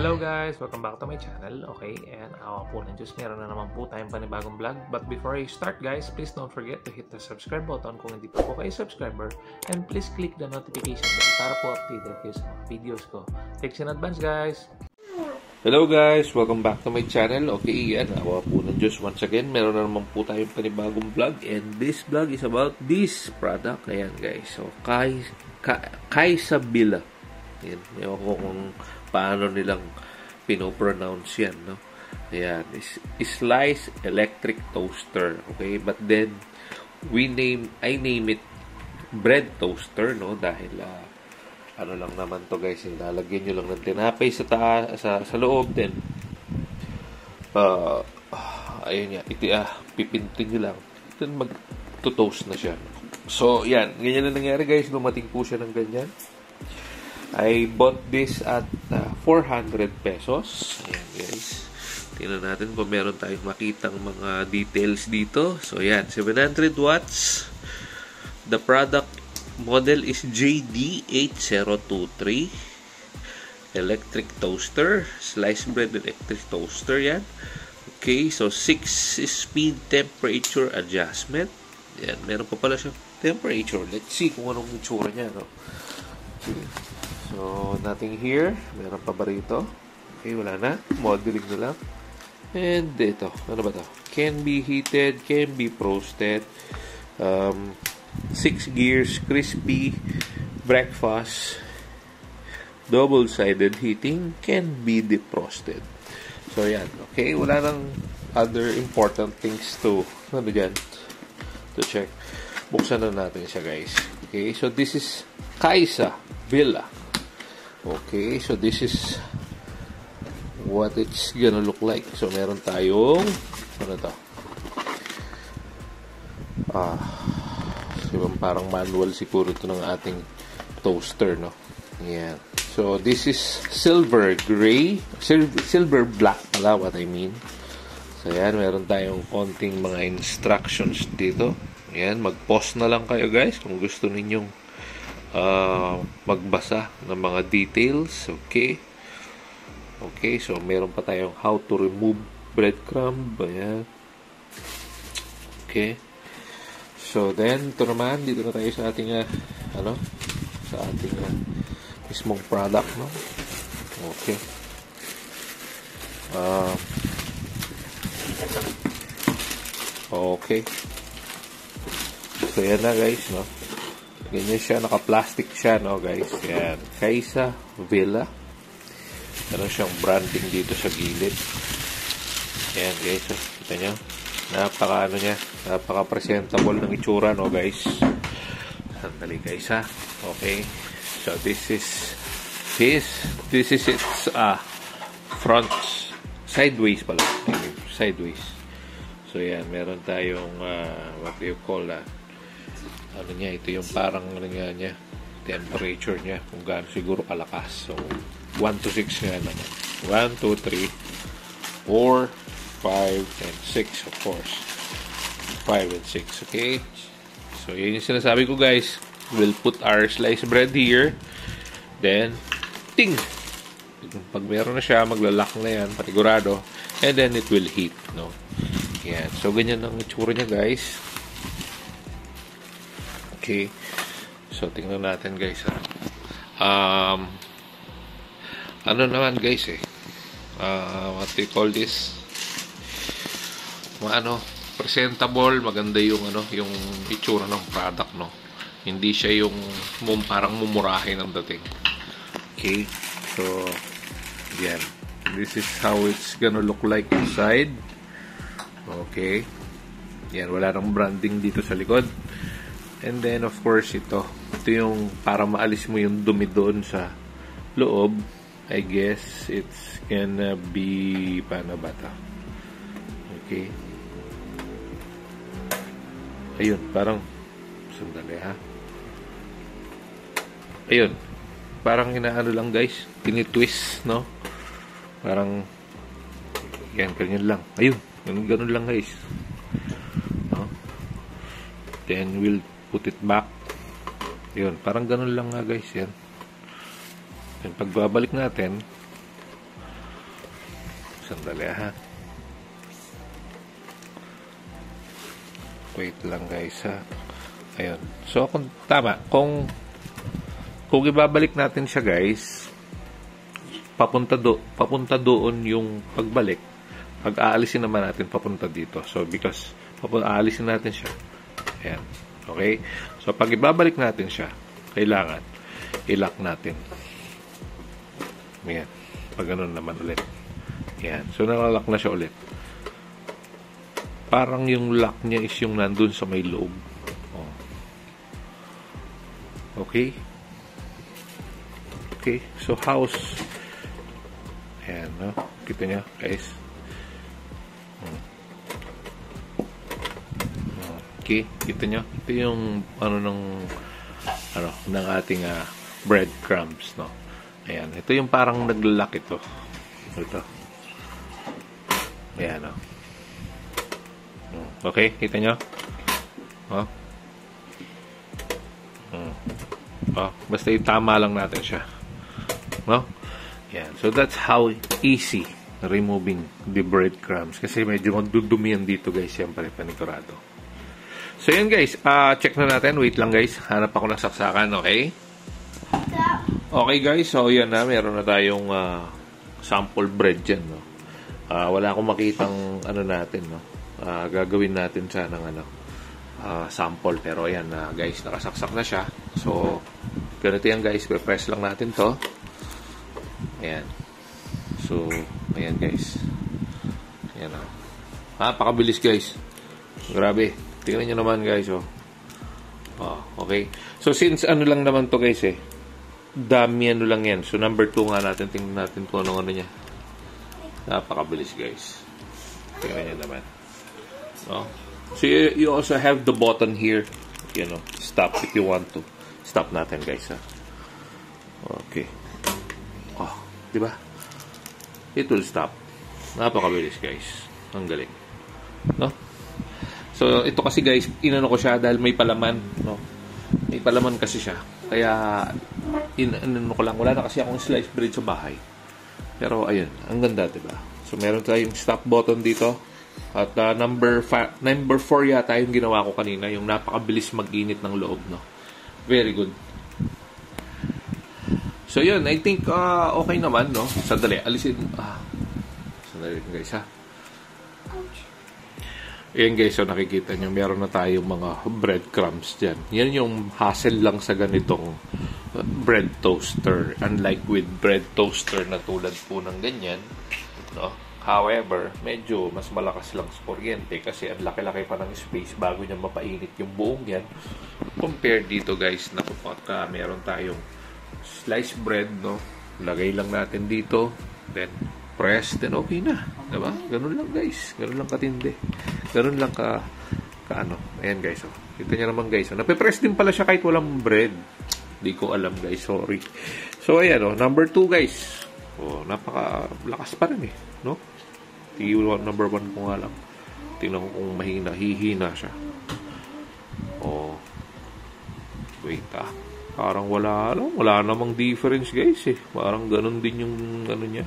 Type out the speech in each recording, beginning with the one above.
Hello guys! Welcome back to my channel. Okay, and awa po ng Diyos, meron na naman po tayong panibagong vlog. But before I start guys, please don't forget to hit the subscribe button kung hindi pa po kayo subscriber. And please click the notification bell para po updated kayo sa mga videos ko. Thanks in advance guys! Hello guys! Welcome back to my channel. Okay, yan. Awa po ng Diyos once again. Meron na naman po tayong panibagong vlog. And this vlog is about this product. Ayan guys. So, Kaysa Villa. Yan. Ewan ko kung paano nilang pinopronounce yan, no? Ayan. Slice electric toaster. Okay? But then, I name it bread toaster, no? Dahil, ano lang naman to guys, lalagyan nyo lang ng tinapay sa loob, then ayun nga, pipintin nyo lang, then mag-toast na siya. So yan, ganyan na nangyari guys, dumating po siya ng ganyan. I bought this at 400 pesos. Ayan guys, tingnan natin kung meron tayong makitang mga details dito. So yan, 700 watts. The product model is JD8023 electric toaster, sliced bread electric toaster yan. Okay, so 6-speed temperature adjustment. Yan, meron pa pala siya temperature. Let's see kung anong itsura niya, no? Okay. So, nothing here. Meron pa ba rito? Okay, wala na. Modeling na lang. And ito, ano ba ito? Can be heated, can be roasted. 6 gears, crispy, breakfast, double-sided heating, can be defrosted. So, yan. Okay, wala nang other important things to check. Buksan na natin siya, guys. Okay, so this is Kaysa Villa. Okay, so this is what it's gonna look like. So, meron tayong, ano to? Parang manual siguro ito ng ating toaster, no? Yan. So, this is silver gray, silver black pala, what I mean. So, yan, meron tayong konting mga instructions dito. Yan, mag-pause na lang kayo guys kung gusto ninyong magbasa ng mga details. Okay. Okay, so meron pa tayong how to remove breadcrumb. Ayan. Okay. So, then, ito naman, dito na tayo sa ating, sa ating mismong product, no? Okay. Okay. So, yan na, guys, no? Ganyan siya, naka-plastic siya, no, guys? Yan. Kaysa Villa. Meron siyang branding dito sa gilid. Yan, guys. So, kita nyo? Napaka-presentable ng itsura, no, guys? Sandali, guys, ha? Okay. So, this is its front, sideways pala. Sideways. So, yan. Meron tayong, what do you call that? Ano niya, ito yung parang, niya, temperature niya. Kung gaano siguro kalakas. So, 1 to 6 nga naman. 1, 2, 3, 4, 5, and 6, of course. 5 and 6, okay? So, yun yung sinasabi ko, guys. We'll put our sliced bread here. Then, ting! Pag meron na siya, maglalock na yan, patigurado. And then, it will heat, no? Yan. So, ganyan ang itsura niya, guys. Okay. So, tingnan natin, guys, ha? Ano naman, guys, what do you call this? Presentable, maganda yung yung itsura ng product, no. Hindi siya yung parang mumurahin ang dating. Okay? So, yan. This is how it's gonna look like inside. Okay? Yan, wala nang branding dito sa likod. And then, of course, ito yung para maalis mo yung dumi doon sa loob. I guess it's gonna be paano ba ito? Okay? Ayun, parang sandali ha. Ayun. Parang inaano lang guys. Tinitwist, no? Parang ganyan lang. Ayun. Ganun lang guys. No? Then we'll put it back. Ayun. Parang ganun lang nga guys. Yan. Then pagbabalik natin, Sandali ha. Wait lang guys ha. Ayun. So kung tama, kung ibabalik natin siya guys, papunta doon yung pagbalik. Pag aalisin naman natin papunta dito. So because aalisin natin siya. Ayan. Okay? So pag ibabalik natin siya, kailangan i-lock natin. Ayan. Pag ganun naman ulit. Ayan. So nakalock na siya ulit. Parang yung lock niya is yung nandun sa may loob. Oh. Okay? Okay. So how's ayan, no? Kita niya, guys. Okay, kita nyo? Ito yung ng ating breadcrumbs, no? Ayan, ito yung parang naglalak ito. Ito. Ayan, no? Okay, kita nyo? Oh. Oh, basta itama lang natin siya. No? Ayan, so that's how easy removing the breadcrumbs. Kasi medyo magdudumihan dito, guys. Siyempre, panigurado. So, yun guys. Check na natin. Wait lang guys. Hanap ako ng saksakan. Okay? Okay guys. So, yan na. Meron na tayong sample bread dyan. No? Wala akong makitang natin. No? Gagawin natin siya ng sample. Pero ayan guys. Nakasaksak na siya. So, ganito yan guys. Press lang natin to. Ayan. So, ayan guys. Ayan na. Pakabilis guys. Grabe. Tingnan nyo naman guys, oh. Okay. So, since lang naman to guys dami lang yan. So, number 2 nga natin. Tingnan natin kung ano niya. Napakabilis guys. Tingnan nyo naman. Oh. So, you also have the button here. You know, stop if you want to. Stop natin guys, ha. Okay. Oh, diba? It will stop. Napakabilis guys. Ang galing. No? So, ito kasi guys, inano ko siya dahil may palaman, no? May palaman kasi siya. Kaya, inano ko lang. Wala na kasi akong sliced bread sa bahay. Pero, ayun. Ang ganda, diba? So, meron tayong stop button dito. At number 4 yata yung ginawa ko kanina. Yung napakabilis mag-init ng loob, no? Very good. So, yun. I think, okay naman, no? Sandali. Alisin. Sandali guys, ha? Ayan guys, so nakikita nyo, meron na tayong mga breadcrumbs dyan. Yan yung hassle lang sa ganitong bread toaster. Unlike with bread toaster na tulad po ng ganyan, no? However, medyo mas malakas lang sa kuryente kasi ang laki-laki pa ng space bago niya mapainit yung buong yan. Compare dito guys, na kapag meron tayong sliced bread, no? Lagay lang natin dito, then press, then okay na. Diba? Ganun lang guys. Ganun lang katindi. Ganun lang ka ayan guys. Oh. Kita nyo naman guys. Oh. Napipress din pala siya kahit walang bread. Di ko alam guys. Sorry. So ayan oh. Number 2 guys. Oh, napaka-lakas pa rin eh. No? Number 1 ko nga lang. Tingnan ko kung mahina. Hihina siya. Oh. Wait Parang wala namang difference guys eh. Parang ganun din yung niya.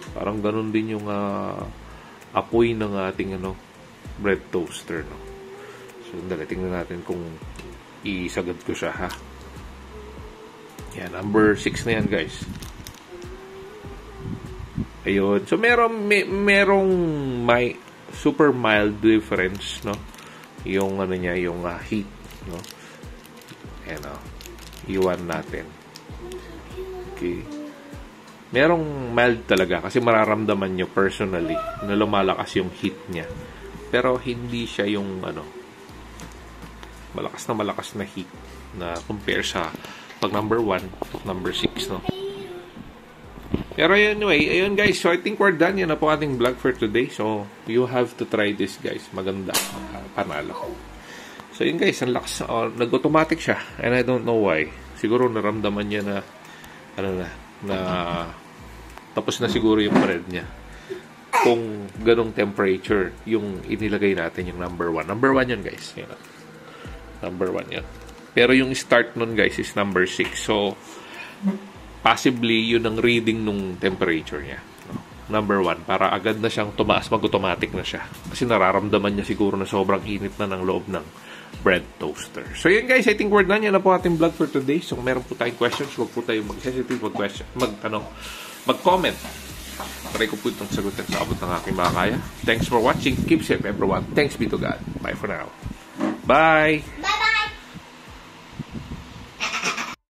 Parang ganun din yung apoy ng ating bread toaster, no? So, tingnan natin kung isagad ko siya, ha? Yan, number 6 na yan, guys. Ayun. So, merong may super mild difference, no? Yung niya, yung heat, no? Ayan, iwan natin. Okay. Merong mild talaga kasi mararamdaman nyo personally na lumalakas yung heat niya. Pero hindi siya yung malakas na heat na compare sa pag number 1 at number 6, no? Pero anyway, ayun guys. So I think we're done. Yan na po ating vlog for today. So you have to try this guys. Maganda. Panalo. So yun guys, ang lakas. Nag-automatic siya. And I don't know why. Siguro naramdaman niya na tapos na siguro yung bread niya kung ganong temperature yung inilagay natin yung number 1. Number 1 yun guys. Yan. Number 1 yun. Pero yung start nun guys is number 6. So possibly yun ang reading nung temperature niya. Number 1, para agad na siyang tumaas, mag-automatic na siya. Kasi nararamdaman niya siguro na sobrang init na ng loob ng bread toaster. So yun guys, I think we're done. Yan na po ating vlog for today. So kung meron po tayong questions, huwag po tayong mag-hesitate, mag-comment. Try ko po itong sagutin sa abot ng aking mga kaya. Thanks for watching. Keep safe everyone. Thanks be to God. Bye for now. Bye!